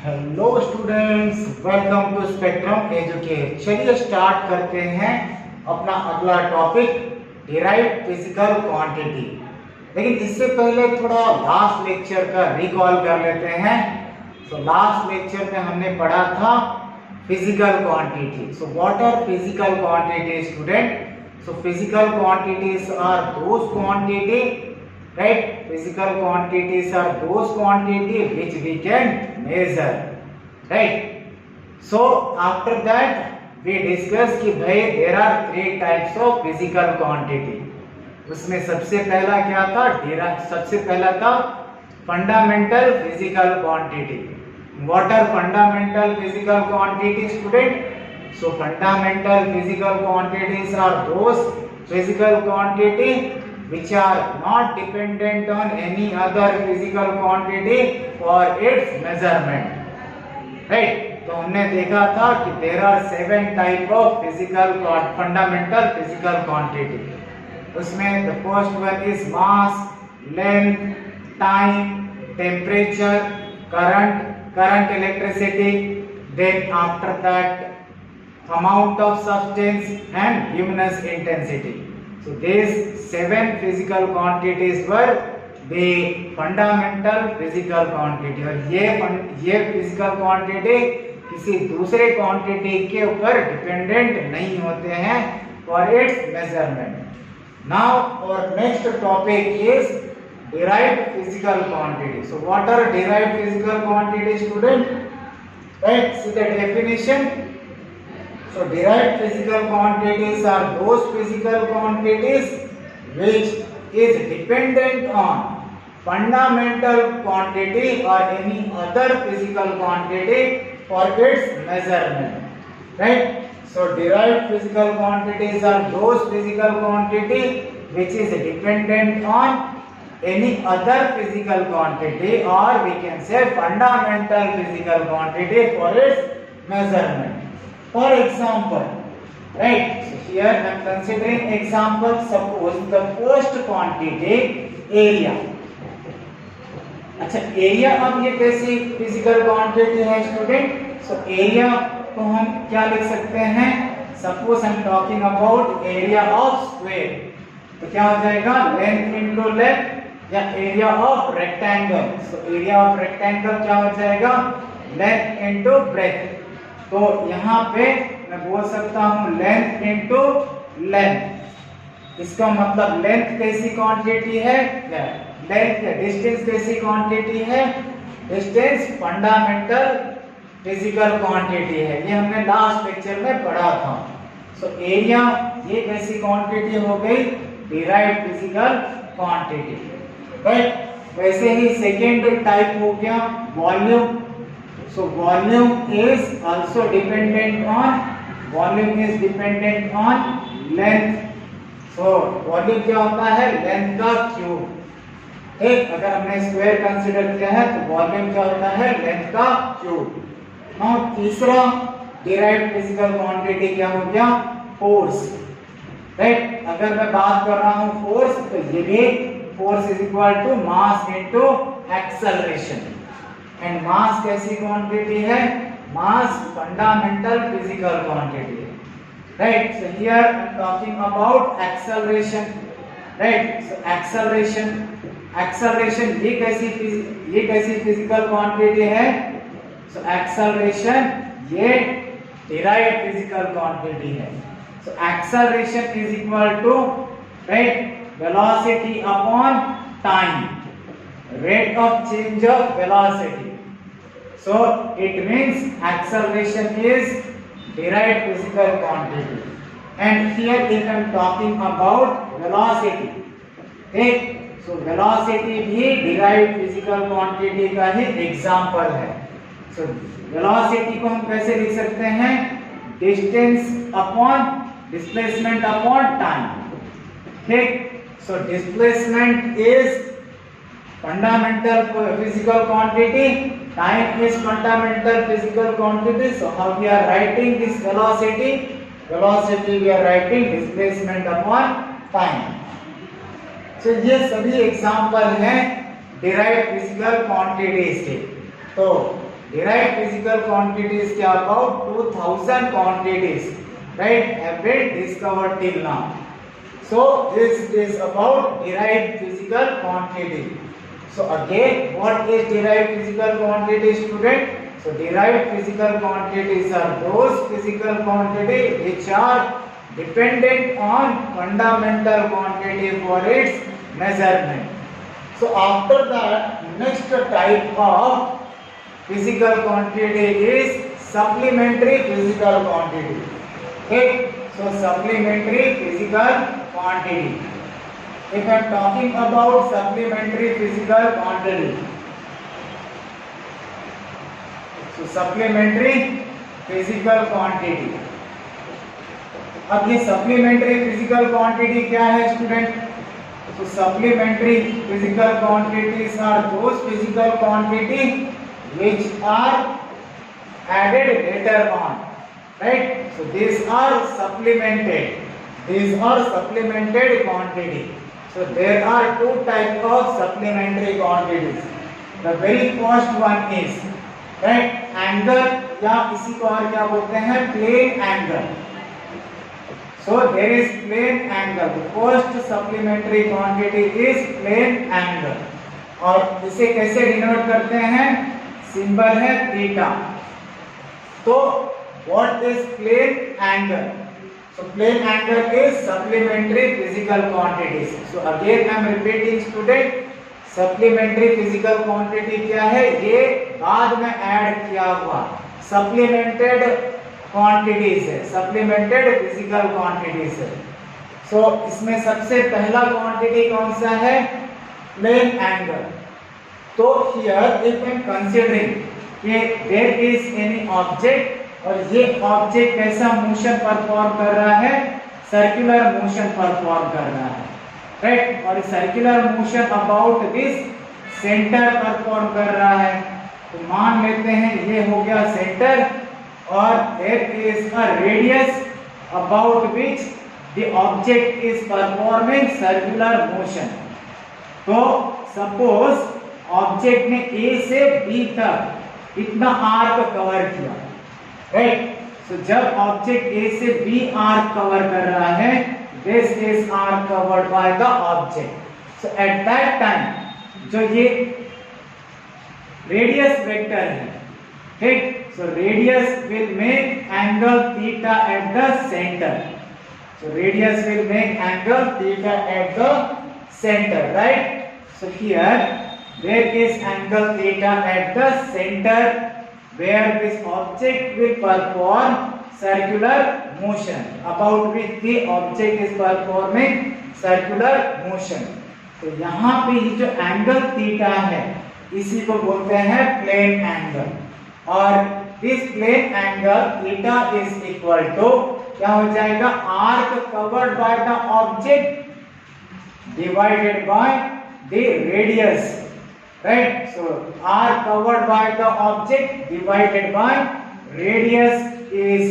Hello students, welcome to Spectrum Educate. चलिए start करते हैं अपना अगला टॉपिक, डिराइव्ड फिजिकल क्वांटिटी। लेकिन इससे पहले थोड़ा लास्ट लेक्चर का रिकॉल कर लेते हैं। लास्ट लेक्चर में हमने पढ़ा था physical quantity. What are physical quantity student? Physical quantities are those quantity, right? Physical quantities are those quantity which we can measure, right? So after that we discuss कि भाई there are three types of physical quantity। उसमें सबसे पहला क्या था? सबसे पहला था fundamental physical quantity। What are fundamental physical quantity student? Fundamental physical quantities are those physical quantity which are not dependent on any other physical quantity for its measurement, right? तो हमने देखा था कि there are 7 type of fundamental physical quantity। उसमें the first one is mass, length, time, temperature, current electricity, then after that amount of substance and luminous intensity। So these 7 physical quantities were the fundamental physical quantity। और ये physical quantity किसी दूसरे quantity के ऊपर dependent नहीं होते हैं for its measurement। Now our next topic is derived physical quantity। So what are derived physical quantity student? Right, see the definition। Derived physical quantities are those physical quantities which is dependent on fundamental quantity or any other physical quantity for its measurement, right? Derived physical quantities are those physical quantity which is dependent on any other physical quantity, or we can say fundamental physical quantity for its measurement। For example, right? Here I am considering example. Suppose the first quantity area। अच्छा, area अब ये कैसी physical quantity है student? Area को हम क्या लिख सकते हैं? Suppose I am talking about area of square, तो क्या हो जाएगा? लेंथ इनटू लेंथ, या area of rectangle. Area of rectangle क्या हो जाएगा? Length into breadth. तो यहाँ पे मैं बोल सकता हूँ लेंथ इनटू लेंथ। इसका मतलब लेंथ कैसी क्वांटिटी है? लेंथ डिस्टेंस कैसी क्वांटिटी है? डिस्टेंस फंडामेंटल फिजिकल क्वांटिटी है। ये हमने लास्ट लेक्चर में पढ़ा था। एरिया ये कैसी क्वांटिटी हो गई? Derived physical quantity, right? वैसे ही सेकेंड टाइप हो गया volume. Volume is also dependent on length। Volume क्या होता है? लेंथ का क्यूब। ठीक, अगर हमने स्क्वायर कंसीडर किया है तो वॉल्यूम क्या होता है? लेंथ का क्यूब। नाउ तीसरा डिराइव्ड फिजिकल क्वांटिटी क्या हो गया? Force, right? अगर मैं बात कर रहा हूं फोर्स, तो ये भी force is equal to mass into acceleration. And mass कैसी क्वांटिटी है? मास फंडामेंटल फिजिकल क्वांटिटी है, right? So here I am talking about acceleration, right? Acceleration ये कैसी फिजिकल क्वांटिटी है? एक्सेलरेशन ये डिराइव्ड फिजिकल क्वांटिटी है। Acceleration is equal to, right, velocity upon time, rate of change of velocity। It means acceleration is derived physical quantity। And here if I am talking about velocity, ठीक, velocity भी derived physical quantity का ही example है। velocity को हम कैसे लिख सकते हैं? distance upon displacement upon time, ठीक? Displacement is fundamental physical quantity, time is fundamental physical quantity। How we are writing this velocity? We are writing displacement upon time। ये सभी एग्जांपल हैं डिराइव्ड फिजिकल क्वांटिटीज के। तो derived physical quantities क्या about 2000 quantities, right, have been discovered till now. So this is about derived physical quantity. So again, what is derived physical quantity, student? So derived physical quantities are those physical quantities which are dependent on fundamental quantity for its measurement. So after that, next type of physical quantity is supplementary physical quantity. Okay, so supplementary physical quantity. If I am talking about supplementary physical quantity, so supplementary physical quantity. अब ये supplementary physical quantity क्या है student? So supplementary physical quantities are those physical quantity which are added later on, right? So these are supplemented. These are supplemented quantity. So there are two types of supplementary quantities. The very first one is, right, angle, या इसी को और क्या बोलते हैं, plane angle. So there is plane angle. The first supplementary quantity is plane angle. और इसे कैसे डिनोट करते हैं? सिंबल है थीटा. तो what is plane angle? So plane angle is supplementary physical quantities. So again I am repeating student, supplementary physical quantity क्या है? ये बाद में ऐड किया हुआ supplemented quantities है, supplemented physical quantities है. So इसमें सबसे पहला quantity कौन सा है? Plane angle. तो here if I am considering कि there is any object और ये ऑब्जेक्ट कैसा मोशन परफॉर्म कर रहा है? सर्कुलर मोशन परफॉर्म कर रहा है, राइट? और circular motion about this centre perform कर रहा है. तो मान लेते हैं ये हो गया सेंटर और there is a radius about which the object is performing circular motion. तो सपोज ऑब्जेक्ट ने ए से बी तक इतना आर्क कवर किया, राइट? सो जब ऑब्जेक्ट ए से बी आर्क कवर कर रहा है, this is arc covered by the object. So at that time जो ये रेडियस वेक्टर है, ठीक, so radius will make angle theta at the centre. So radius will make angle theta at the centre, right? So here there is angle theta at the center where this object will perform circular motion, about which the object is performing circular motion. तो यहाँ पे ये जो angle theta है इसी को बोलते हैं प्लेन एंगल. और this plane angle theta is equal to क्या हो जाएगा? Arc covered by the object divided by the radius, right? So r covered by the object divided by radius is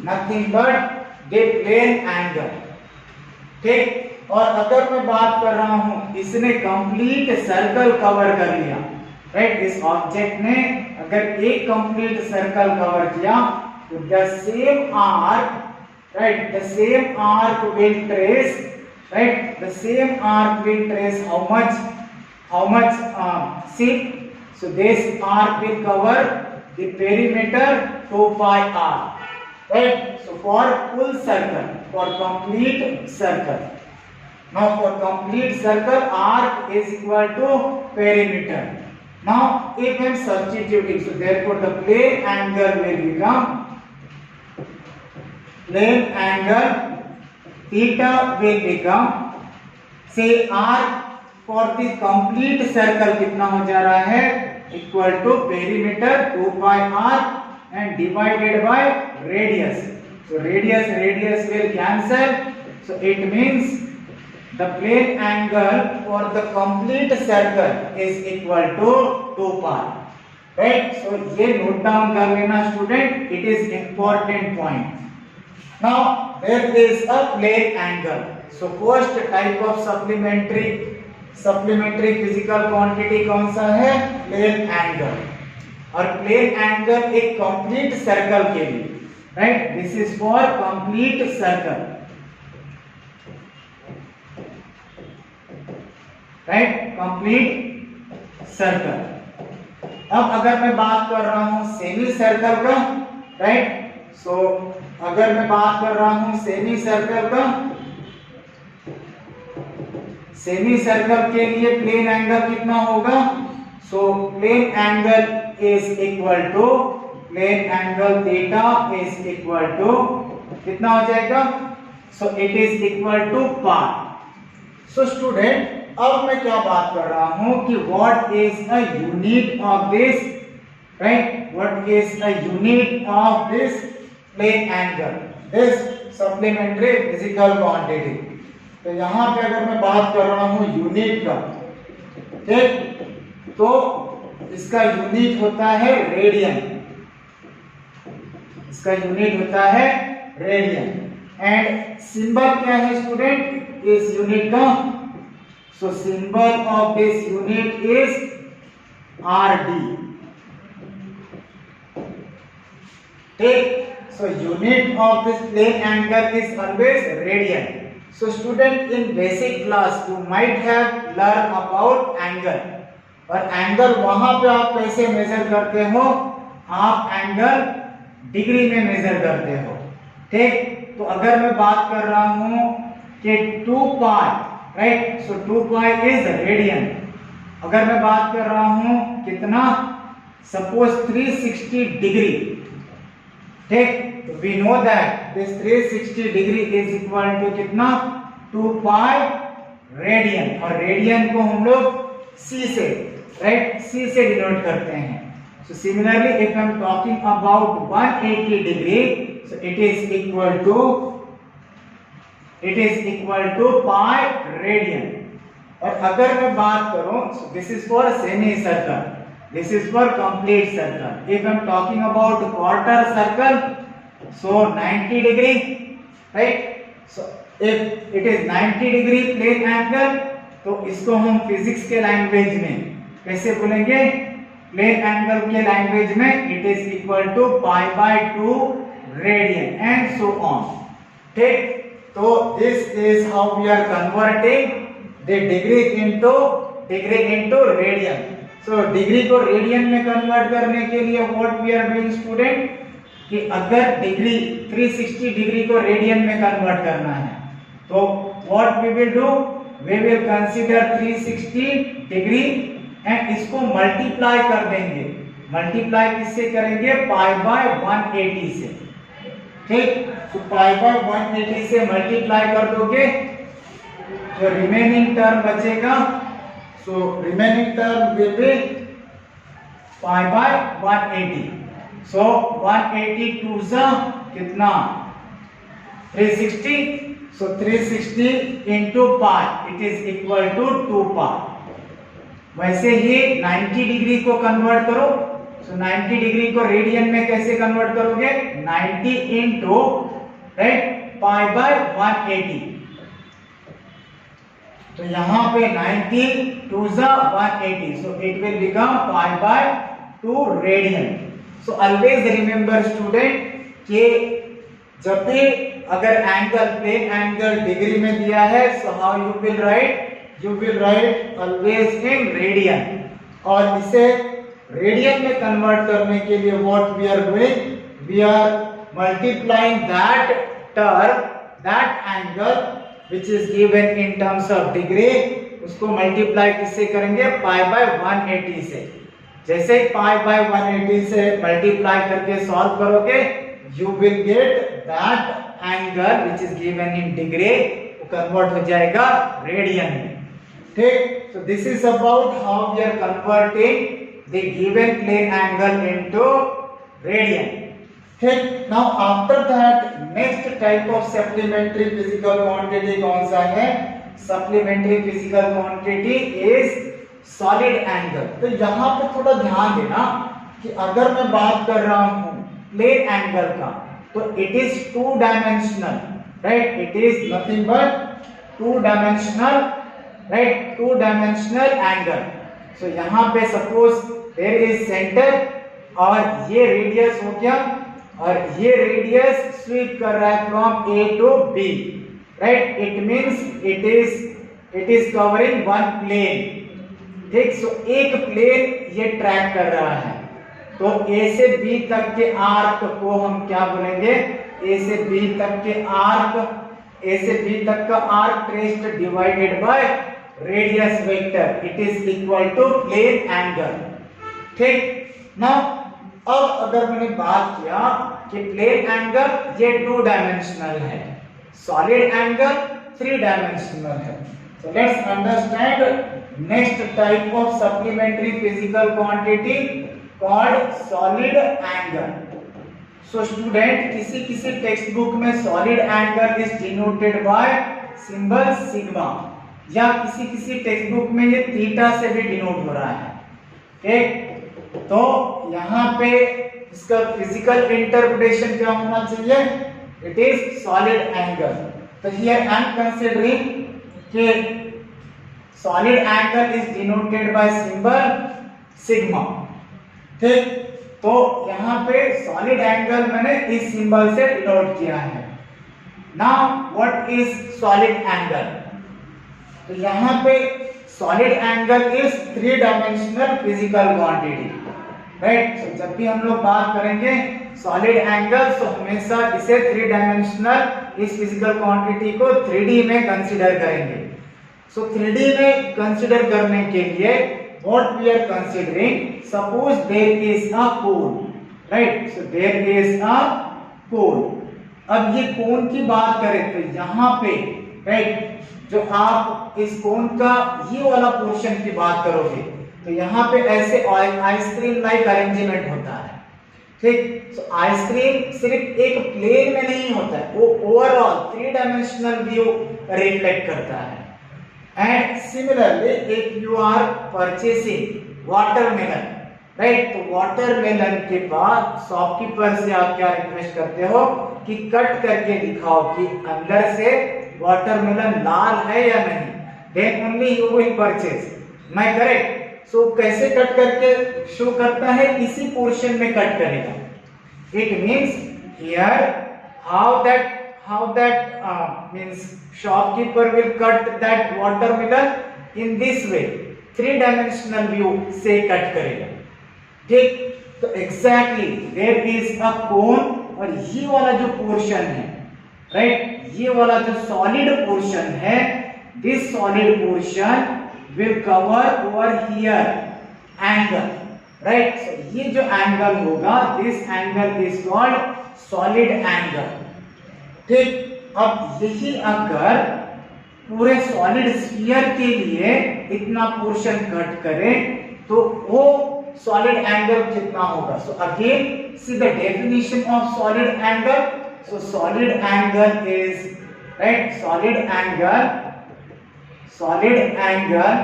nothing but the plane angle. ठीक? और अगर मैं बात कर रहा हूं, इसने कंप्लीट सर्कल कवर कर लिया, राइट? इस ऑब्जेक्ट ने अगर एक कंप्लीट सर्कल कवर किया तो the same arc, right, the same arc will trace, right, the same arc will trace how much see, so this arc will cover the perimeter 2 pi r, right? So for full circle, for complete circle, now for complete circle arc is equal to perimeter. Now if I am substituting, so therefore the plane angle will become plane angle theta will become, say arc for the complete circle कितना हो जा रहा है? Equal to perimeter 2 pi r and divided by radius. So radius will cancel. So it means the plane angle for the complete circle is equal to 2 pi. Right? So ये note down कर लेना student. It is important point. Now there is a plane angle. So first type of supplementary physical quantity कौन सा है? Plane angle. और plane angle एक complete circle के लिए, right, this is for complete circle, right, complete circle. अब अगर मैं बात कर रहा हूं सेमी सर्कल का, राइट, सो अगर मैं बात कर रहा हूं सेमी सर्कल का, सेमी सर्कल के लिए प्लेन एंगल कितना होगा? So plane angle is equal to, plane angle theta is equal to कितना हो जाएगा? So it is equal to pi. So student, अब मैं क्या बात कर रहा हूं कि what is a unit of this, right, what is a unit of this plane angle, this supplementary physical quantity. तो यहां पे अगर मैं बात कर रहा हूं यूनिट का, ठीक, तो इसका यूनिट होता है रेडियन, इसका यूनिट होता है रेडियन। एंड सिंबल क्या है स्टूडेंट इस यूनिट का? So symbol of this unit is R, D. So unit of this plane angle is always radian. So student, in basic class you might have learned about angle, और angle वहां पे आप कैसे major करते हो? आप angle degree में major करते हो, ठीक। तो अगर मैं बात कर रहा हूं कि 2 pi, right, so 2 pi is radian. अगर मैं बात कर रहा हूं कितना, सपोज 360 डिग्री, ठीक, तो we know that this 360 degree is equal to कितना? 2 पाई रेडियन, और रेडियन को हम लोग c से, राइट, c से डिनोट करते हैं। So similarly if I am talking about 180 degree, so it is equal to pi radian. और अगर मैं बात करूं, so this is for semicircle, this is for complete circle. If I am talking about quarter circle, so 90 degree, right, so if it is 90 degree plane angle, तो इसको हम physics के language में कैसे बोलेंगे? प्लेन एंगल के language में it is equal to pi by 2 radian and so on, ठीक। तो this is how we are converting the degree into radian। सो डिग्री को रेडियन में कन्वर्ट करने के लिए what we are doing student, कि अगर डिग्री 360 डिग्री को रेडियन में कन्वर्ट करना है, तो what we will do, we will consider 360 degree and इसको मल्टीप्लाई कर देंगे। मल्टीप्लाई किससे करेंगे? पाई बाय 180 से, ठीक। तो पाई बाय 180 से मल्टीप्लाई कर दोगे, जो रिमेनिंग टर्म बचेगा, so remaining term will be pi by 180. so 180 to the कितना? 360, so 360 into pi, it is equal to 2 pi। वैसे ही 90 डिग्री को कन्वर्ट करो, so 90 डिग्री को रेडियन में कैसे कन्वर्ट करोगे? 90 into, right, pi by 180। तो यहाँ पे 90 to the 180, so it will become pi by 2 radian। so always remember student कि जब भी अगर एंगल, प्लेन एंगल डिग्री में दिया है, so how you will write? You will write always in radian। और इसे रेडियन में कन्वर्ट करने के लिए what we are doing? We are multiplying that term, that angle which is given in terms of degree, उसको multiply किससे करेंगे? Pi by 180 से। जैसे पाई बाय 180 से मल्टीप्लाई करके सॉल्व करोगे, you will get that angle which is given in degree, वो convert हो जाएगा रेडियन में, ठीक। so this is about how we are converting the given plane angle into radian, ठीक। now after that next type of supplementary physical quantity कौन सा है? supplementary physical quantity is solid angle। तो यहाँ पे थोड़ा ध्यान देना कि अगर मैं बात कर रहा हूँ प्लेन एंगल का, तो it is 2 dimensional, right, it is nothing but 2 dimensional, right, 2 dimensional angle। so यहाँ पे suppose there is center, और ये रेडियस हो गया, और ये रेडियस स्वीप कर रहा है from A to B, right. It means it is covering one plane, ठीक। सो एक प्लेन ये ट्रैक कर रहा है। तो ए से बी तक के आर्क को हम क्या बोलेंगे, ए से बी तक के आर्क, ए से बी तक का arc traced divided by radius vector, it is equal to plane angle, ठीक ना। अब अगर मैंने बात किया कि प्लेन एंगल ये 2 डायमेंशनल है, सॉलिड एंगल 3 डायमेंशनल है। So let's understand next type of supplementary physical quantity called solid angle. So student, किसी टेक्स्ट बुक में solid angle is denoted by symbol sigma, या किसी टेक्स्ट बुक में ये theta से भी डिनोट हो रहा है, ठीक। तो यहाँ पे इसका फिजिकल इंटरप्रिटेशन क्या होना चाहिए, इट इज सॉलिड एंगल। तो हियर आई एम कंसीडरिंग कि solid angle is denoted by symbol sigma, ठीक। तो यहाँ पे सॉलिड एंगल मैंने इस सिंबल से डिनोट किया है। Now what is solid angle, तो यहाँ पे solid angle is 3 dimensional physical quantity, right. तो जब भी हम लोग बात करेंगे सॉलिड एंगल, तो हमेशा इसे 3 डायमेंशनल इस फिजिकल क्वांटिटी को 3D में कंसीडर करेंगे। सो 3D में कंसीडर करने के लिए what we are considering, suppose there is a cone, right. So there is a cone. अब ये कोन की बात करें तो यहाँ पे, राइट, जो आप इस कोन का ये वाला पोर्शन की बात करोगे तो यहाँ पे ऐसे आइसक्रीम लाइक अरेंजमेंट होता है, ठीक। सो आइसक्रीम सिर्फ एक प्लेन में नहीं होता है, वो ओवरऑल 3 डायमेंशनल व्यू रिफ्लेक्ट करता है। And similarly if you are purchasing watermelon, right, तो वाटरमेलन के बाद शॉपकीपर से आप क्या रिक्वेस्ट करते हो कि कट करके दिखाओ कि अंदर से वाटरमेलन लाल है या नहीं, then only you will purchase, मैं करेक्ट। सो कैसे कट करके शो करता है, इसी पोर्शन में कट करेगा। It means here how that means shopkeeper will cut that watermelon in this way, 3 dimensional view से कट करेगा, ठीक। तो एग्जैक्टली देयर इज अ कोन, और ये वाला जो पोर्शन है, राइट, ये वाला जो सॉलिड पोर्शन है, this solid portion will cover over here angle, right। So ये जो एंगल होगा, this angle is called solid angle, ठीक। अब यही अगर पूरे सॉलिड स्फीयर के लिए इतना पोर्शन कट करें तो वो सॉलिड एंगल कितना होगा। So again see the definition of solid angle. So solid angle is, right, solid angle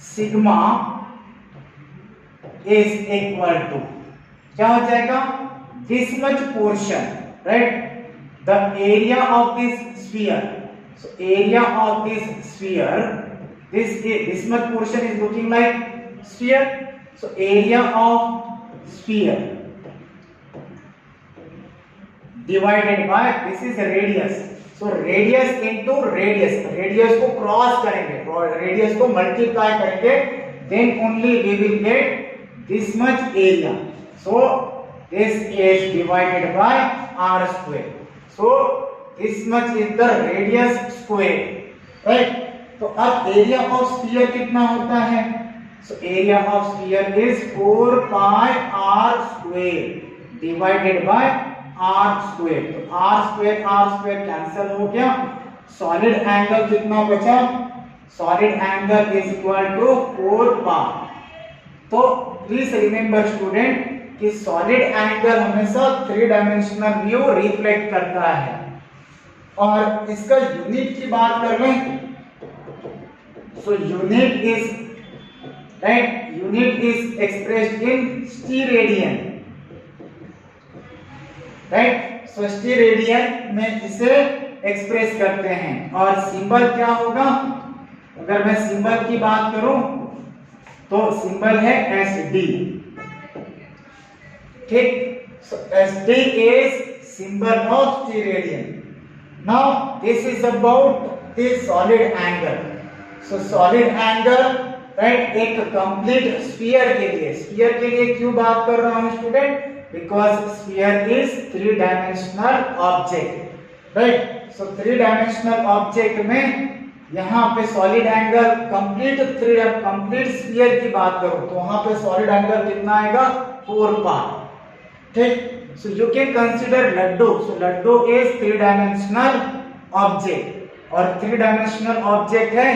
sigma is equal to, क्या हो जाएगा, this much portion, right, the area of this sphere. So area of this sphere, this much portion is looking like sphere. So area of sphere divided by, this is the radius. So radius into radius को cross करेंगे, radius को multiply करेंगे, then only we will get this much area. So this is divided by r square. So this much is the radius square, right? तो अब area of sphere कितना होता है? So area of sphere is 4 pi r square divided by r square. तो r square cancel हो गया। Solid angle कितना बचा? Solid angle is equal to 4 pi. तो प्लीज रिमेंबर स्टूडेंट कि सॉलिड एंगल हमेशा 3 डायमेंशनल व्यू रिफ्लेक्ट करता है। और इसका यूनिट की बात कर लें, so unit is, right, unit is expressed in steradian, right. So steradian में इसे एक्सप्रेस करते हैं। और सिंबल क्या होगा? अगर मैं सिंबल की बात करूं तो सिंबल है SD, ठीक, so SD is symbol of steradian. Now this is about the solid angle. So solid angle, right, एक कंप्लीट स्फीयर के लिए क्यों बात कर रहा हूं student? Because sphere is 3 dimensional object, right? So 3 dimensional object में यहाँ पे सॉलिड एंगल कंप्लीट स्फीयर की बात करूं तो वहां पे सॉलिड एंगल कितना आएगा? 4 पाई, ठीक? So you can consider laddu. So laddu is 3 dimensional object, और 3 डायमेंशनल ऑब्जेक्ट है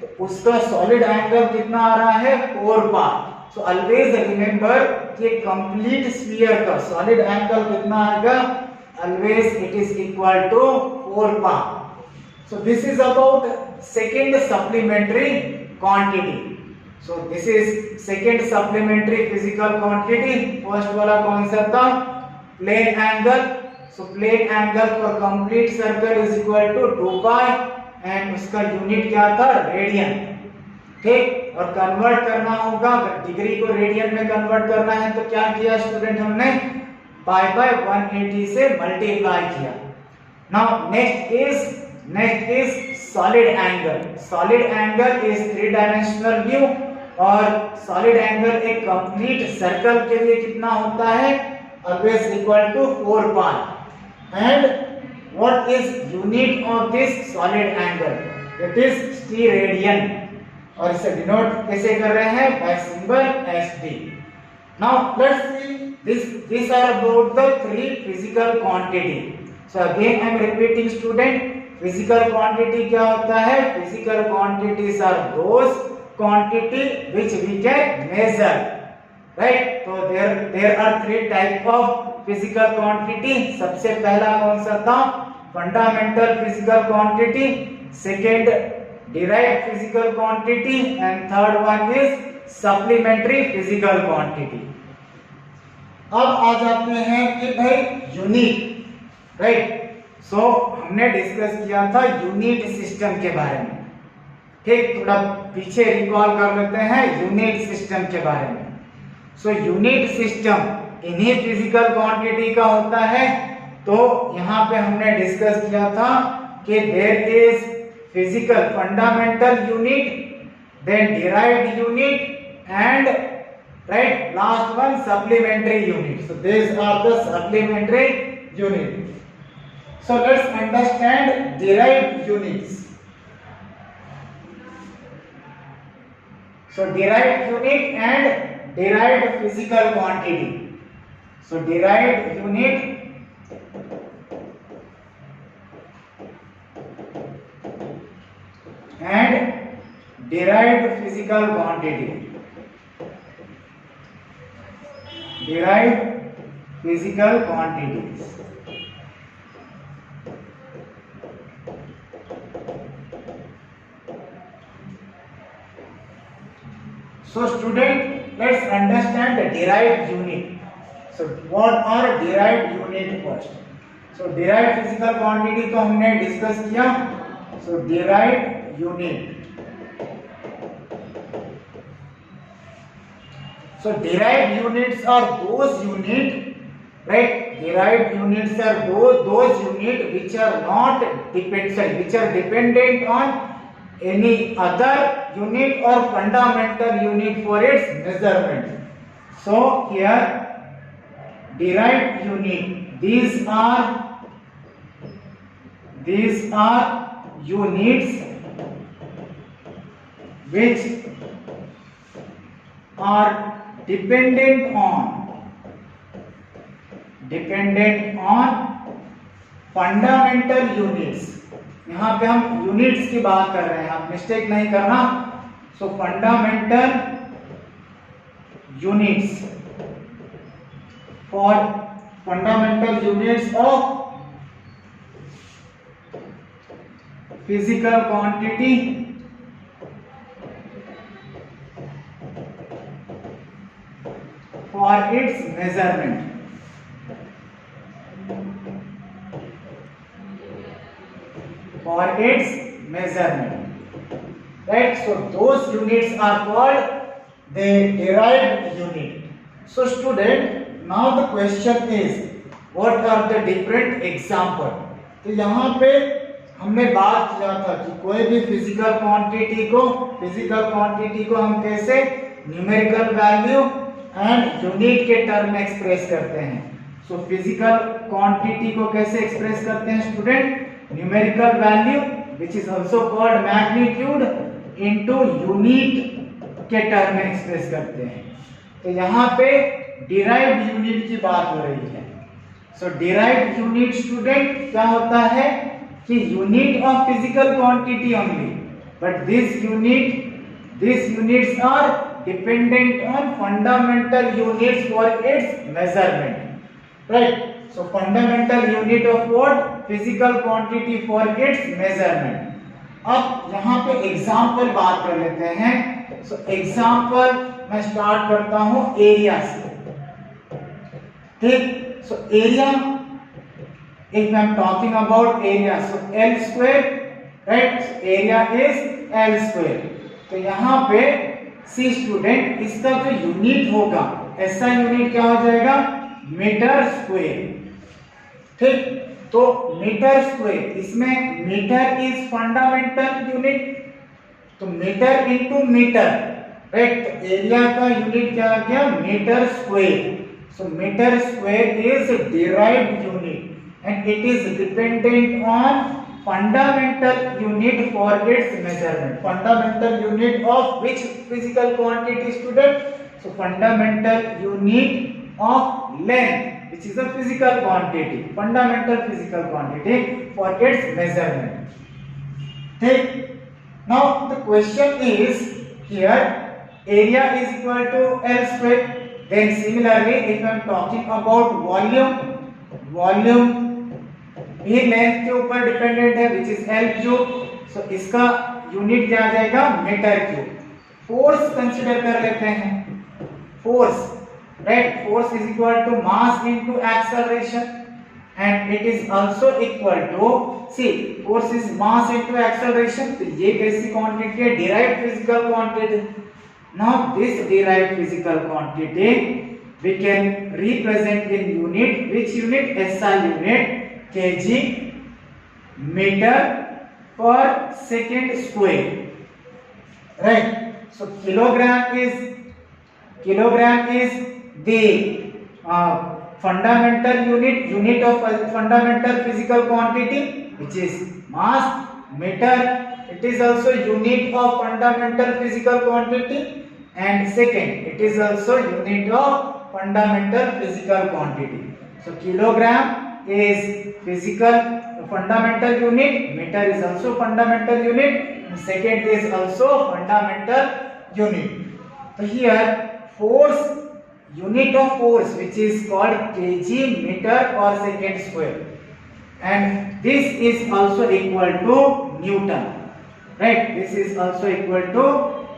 तो उसका सॉलिड एंगल कितना आ रहा है? 4 पाई. सो ऑलवेज रिमेंबर कि कंप्लीट स्फीयर का सॉलिड एंगल कितना आएगा? Always it is equal to 4 pi. So this is about second supplementary quantity. So this is second supplementary physical quantity. First वाला कौन सा था? Plane angle. So plane angle for complete circle is equal to 2 pi and उसका unit क्या था? Radian, ठीक? और convert करना होगा, डिग्री को रेडियन में कन्वर्ट करना है तो क्या किया स्टूडेंट? हमने पाई बाय 180 से मल्टीप्लाई किया. Now next is solid angle. Solid angle is 3 dimensional view, और सॉलिड एंगल एक कंप्लीट सर्कल के लिए कितना होता है? Always equal to 4 pi. And what is unit of this solid angle? It is steradian, और इसे डिनोट कैसे कर रहे हैं? By symbol SD. Now let's see these are about the 3 physical quantity. So again I am repeating student, physical quantity क्या होता है? Physical quantities are those quantity which we can measure, right? So there are 3 type of physical quantity. सबसे पहला कौन सा था? Fundamental physical quantity. Second, derived physical quantity, and third one is supplementary physical quantity. अब आ जाते हैं कि भाई यूनिट, राइट? सो हमने डिस्कस किया था यूनिट सिस्टम के बारे में, ठीक? थोड़ा पीछे रिकॉल कर लेते हैं यूनिट सिस्टम के बारे में. सो यूनिट सिस्टम इन्हीं फिजिकल क्वांटिटी का होता है. तो यहाँ पे हमने डिस्कस किया था कि there is physical fundamental unit, then derived unit, and right, last one supplementary unit. So these are the supplementary unit. So let's understand derived units. So derived unit and derived physical quantity. So derived unit and derived physical quantity. Derived physical quantities. So student, let's understand the derived unit. So what are derived unit first? So derived physical quantity तो हमने discuss किया. So derived unit. So derived units are those unit, right? Derived units are those unit which are dependent on any other unit or fundamental unit for its measurement. So here derived unit, these are units which are dependent on fundamental units. यहाँ पे हम units की बात कर रहे हैं, आप mistake नहीं करना. सो fundamental units for fundamental units of physical quantity for its measurement. Right, so those units are called the derived unit. So student, now the question is, what are the different example? तो यहाँ पे हमने बात किया था कि कोई भी फिजिकल क्वांटिटी को हम कैसे न्यूमेरिकल वैल्यू एंड यूनिट के टर्म में एक्सप्रेस करते हैं. सो फिजिकल क्वांटिटी को कैसे एक्सप्रेस करते हैं student? Numerical value which is also called magnitude into unit के टर्म में एक्सप्रेस करते हैं. तो यहाँ पे डिराइव्ड यूनिट की बात हो रही है. सो डिराइव्ड यूनिट स्टूडेंट क्या होता है कि unit of physical quantity only, but this units are dependent on fundamental units for its measurement. Right. So fundamental unit of what? Physical quantity for its measurement. अब यहाँ पे एग्जाम्पल बात कर लेते हैं. सो एग्जाम्पल मैं स्टार्ट करता हूं एरिया से. ठीक. So area, if I am talking about area, so L square, right? So area is L square. तो यहाँ पे सी स्टूडेंट, इसका जो यूनिट होगा, ऐसा यूनिट क्या हो जाएगा? Metre square. ठीक. तो मीटर स्क्वायर, इसमें मीटर इज फंडामेंटल यूनिट, तो मीटर इनटू मीटर, राइट. तो एरिया का यूनिट क्या आ गया? Metre square. So metre square is derived unit and it is dependent on fundamental unit for its measurement. Fundamental unit of which physical quantity, student? So fundamental unit of length, which is a physical quantity, fundamental physical quantity for its measurement. Okay. Now the question is here, area is equal to L square. Then similarly, if I am talking about volume ये length के ऊपर dependent है, which is L cube. सो इसका unit क्या आ जाएगा? Metre cube. Force consider कर लेते हैं. Force, right. Force is equal to mass into acceleration and it is also equal to, see, force is mass into acceleration. तो ये कैसी क्वांटिटी है? Derived physical quantity. Now this derived physical quantity we can represent in unit. Which unit? SI unit, kg meter per second square, right. So kilogram is the fundamental unit of fundamental physical quantity, which is mass. Meter, it is also unit of fundamental physical quantity, and second, it is also unit of fundamental physical quantity. So kilogram is physical fundamental unit, meter is also fundamental unit, and second is also fundamental unit. So here force, unit of force, which is called kg meter per second square, and this is also equal to Newton, right. This is also equal to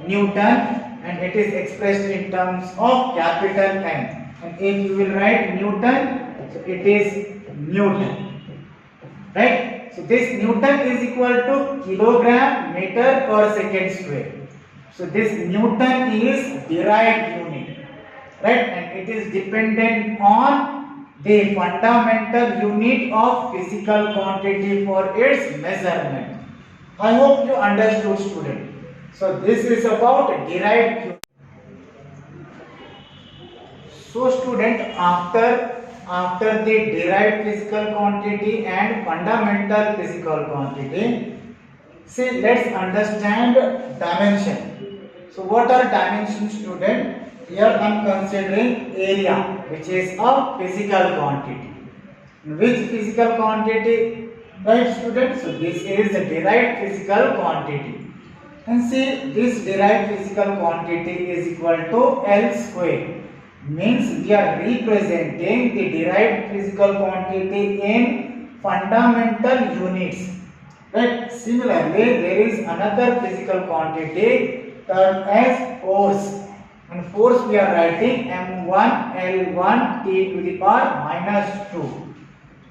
Newton, and it is expressed in terms of capital N. And if you will write Newton, so it is Newton, right. So this Newton is equal to kilogram meter per second square. So this Newton is derived unit, right, and it is dependent on the fundamental unit of physical quantity for its measurement. I hope you understood, student. So this is about derived unit. So student, after the derived physical quantity and fundamental physical quantity, see, let's understand dimension. So what are dimensions, student? Here I am considering area, which is a physical quantity. Which physical quantity, right, student? So this is the derived physical quantity. And see, this derived physical quantity is equal to L square. Means we are representing the derived physical quantity in fundamental units, right. Similarly, there is another physical quantity termed as force, and force we are writing m1 l1 t to the power minus 2.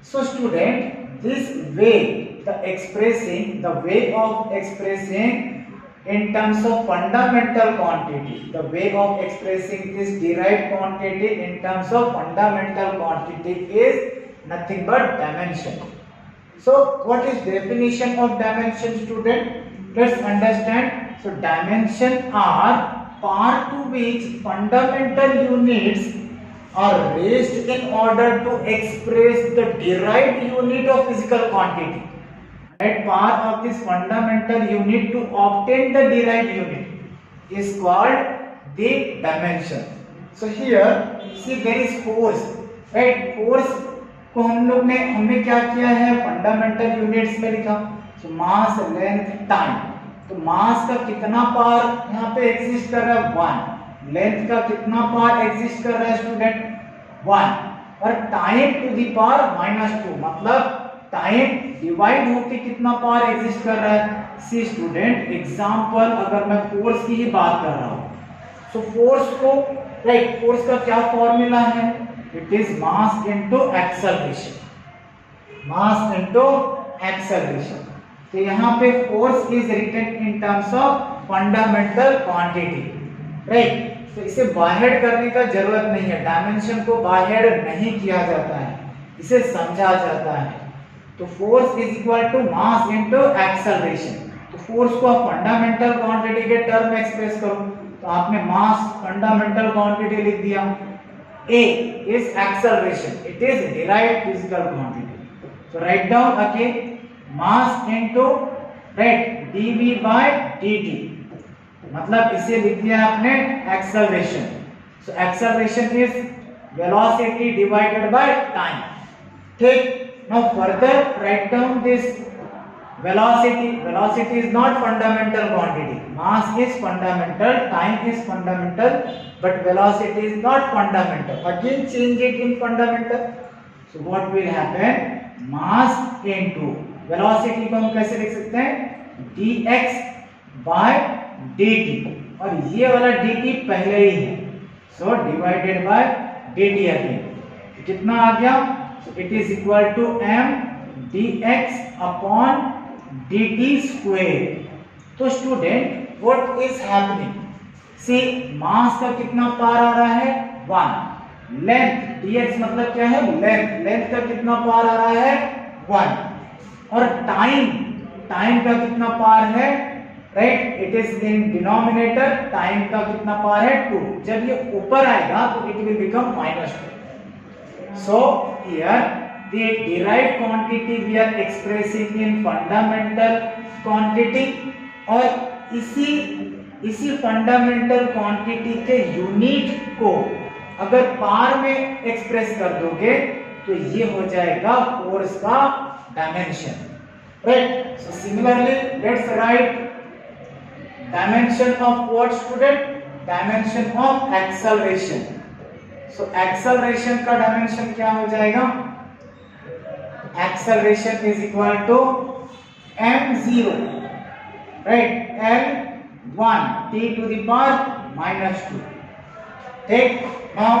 So student, this way the way of expressing in terms of fundamental quantity. The way of expressing this derived quantity in terms of fundamental quantity is nothing but dimension. So what is definition of dimension, student? Let's understand. So dimension are part to which fundamental units are raised in order to express the derived unit of physical quantity. Right, part of this fundamental unit to obtain the derived unit is called the dimension. So here see there is force, right? Force को हमने क्या किया है, fundamental units में लिखा. सो मास, length, time. तो मास का कितना पार्ट यहाँ पे एग्जिस्ट कर रहा है, 1. लेंथ का कितना पार्ट एग्जिस्ट कर रहा है स्टूडेंट, 1. और टाइम टू द पावर -2, मतलब टाइम डिवाइड होके कितना पावर एग्जिस्ट कर रहा है. सी स्टूडेंट, एग्जांपल अगर मैं फोर्स की ही बात कर रहा हूं, सो फोर्स को, राइट, फोर्स का क्या फॉर्मूला है, it is mass into acceleration. Mass into acceleration. तो यहाँ पे force is written in terms of fundamental quantity, right. तो इसे बाहर करने का जरूरत नहीं है, डायमेंशन को बाहर नहीं किया जाता है, इसे समझा जाता है. तो force is equal to mass into acceleration. तो फोर्स को आप फंडामेंटल क्वांटिटी के टर्म में एक्सप्रेस करो, तो आपने मास फंडामेंटल क्वांटिटी लिख दिया. A is acceleration, it is derived physical quantity. So write down again, mass into, right, dv by dt, मतलब इसे लिख दिया आपने acceleration. So acceleration is velocity divided by time. ठीक. Now further write down this velocity. Velocity is not fundamental quantity. Mass is fundamental, time is fundamental, but velocity is not fundamental. Again change it in fundamental. So what will happen? Mass into velocity को हम कैसे लिख सकते हैं, dx by dt, और ये वाला dt पहले ही है, so divided by dt again. कितना आ गया? So it is equal to m dx upon dt square. तो student what is happening? See, मास का कितना पार आ रहा है, 1. लेंथ, dx मतलब क्या है, लेंथ. लेंथ का कितना पार आ रहा है, 1. और टाइम, टाइम का कितना पार है, right, it is in denominator. Time का कितना पार है, 2. जब ये ऊपर आएगा तो it will become -2. So here the derived quantity we are expressing in fundamental quantity, और इसी फंडामेंटल क्वांटिटी के यूनिट को अगर पार में एक्सप्रेस कर दोगे तो ये हो जाएगा फोर्स का dimension, right. So similarly let's write dimension of what student, dimension of acceleration. So acceleration का डायमेंशन क्या हो जाएगा, acceleration is equal to m0, right, l1 t to the power -2. ठीक. Now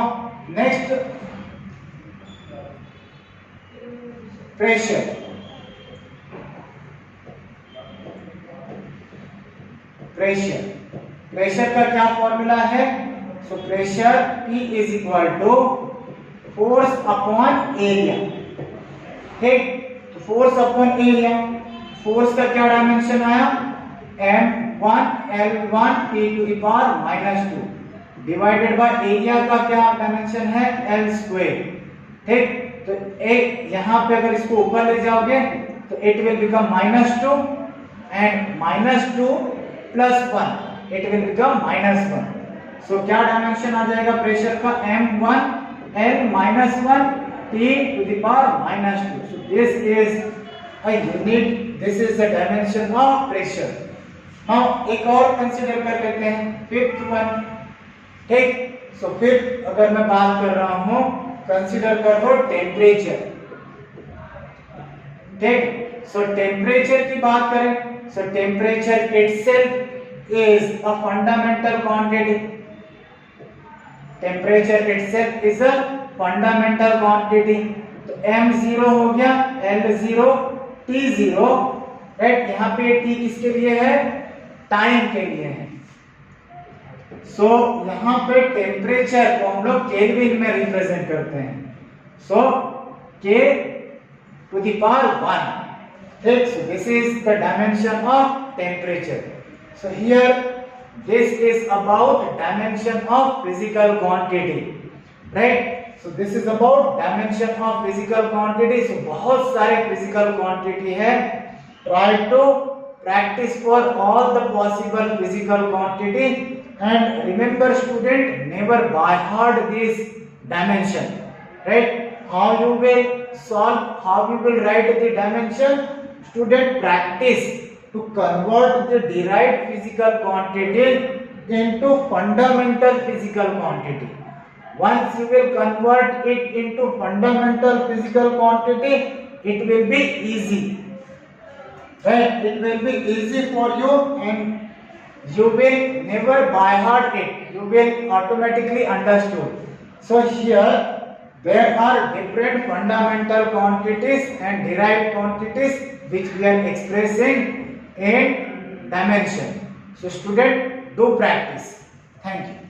next, pressure. प्रेशर का क्या formula है, so pressure P is equal to force upon area. ठीक. तो फोर्स अपॉन एरिया, फोर्स का क्या डायमेंशन आया, m1 l1 t to the power -2 divided by area का क्या डायमेंशन है, l स्क्वायर. ठीक. तो एक यहाँ पे अगर इसको ऊपर ले जाओगे तो it will become -2 and -2 + 1 it will become -1. So क्या डायमेंशन आ जाएगा प्रेशर का, m1 l-1 t to the power -2. So this is a unit, this is the dimension of pressure. हम एक और कंसीडर कर लेते हैं, फिफ्थ वन. ठीक. सो फिफ्थ अगर मैं बात कर रहा हूं, कंसीडर कर लो टेम्परेचर. ठीक. सो टेम्परेचर की बात करें, सो temperature itself is a fundamental quantity. Temperature itself is a fundamental quantity. तो m0 हो गया, l0, t0, राइट. यहाँ पे t किसके लिए है, टाइम के लिए है। सो यहाँ पे टेम्परेचर को हम लोग केल्विन में रिप्रेजेंट करते हैं। सो K to the power 1. So this is the dimension of temperature. So here this is about dimension of physical quantity, right? So this is about dimension of physical quantity. So बहुत सारे physical quantity है. Try to practice for all the possible physical quantity and remember student, never by heart this dimension, right? How you will solve, how you will write the dimension? Student, practice to convert the derived physical quantity into fundamental physical quantity. Once you will convert it into fundamental physical quantity, it will be easy, right? It will be easy for you and you will never by heart it. You will automatically understood. So here there are different fundamental quantities and derived quantities which we are expressing in dimension. So student, do practice. Thank you.